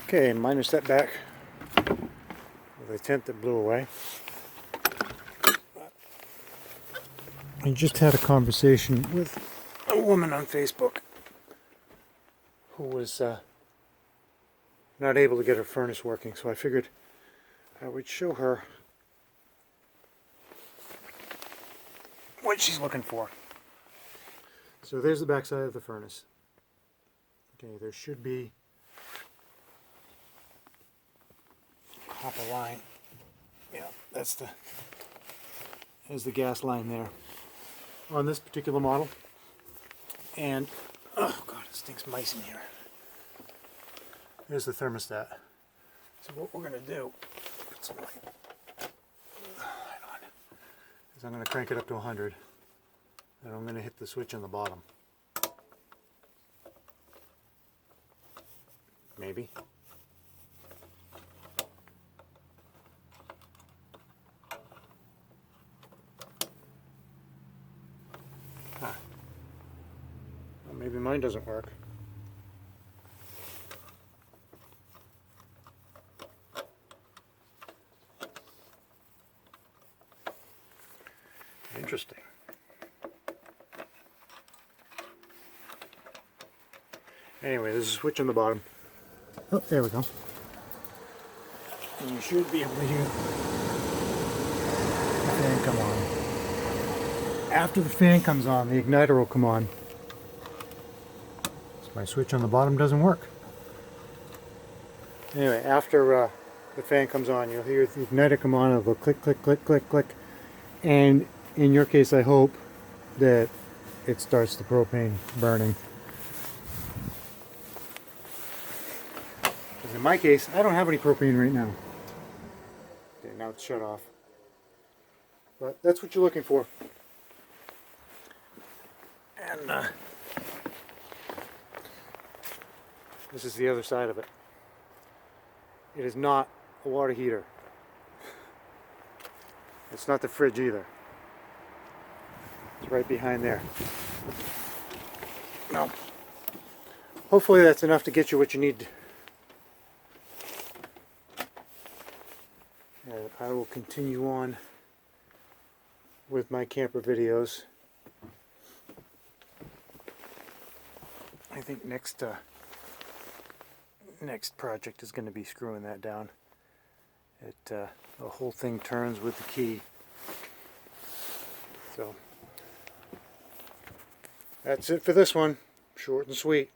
Okay, minor setback with a tent that blew away. I just had a conversation with a woman on Facebook who was not able to get her furnace working, so I figured I would show her what she's looking for. So there's the back side of the furnace. Okay, there should be copper line. Yeah, there's the gas line there on this particular model. And oh god, it stinks mice in here. Here's the thermostat. So what we're gonna do, put some light on, is I'm gonna crank it up to 100, and I'm gonna hit the switch on the bottom. Maybe. Huh. Well, maybe mine doesn't work. Interesting. Anyway, there's a switch on the bottom. Oh, there we go. And you should be able to hear the fan come on. After the fan comes on, the igniter will come on. So my switch on the bottom doesn't work. Anyway, after the fan comes on, you'll hear the igniter come on. It'll go click, click, click, click, click. And in your case, I hope that it starts the propane burning. In my case, I don't have any propane right now. Okay, now it's shut off. But that's what you're looking for. And this is the other side of it. It is not a water heater. It's not the fridge either. It's right behind there. Now, hopefully that's enough to get you what you need. And I will continue on with my camper videos. I think next project is going to be screwing that down. The whole thing turns with the key. So that's it for this one. Short and sweet.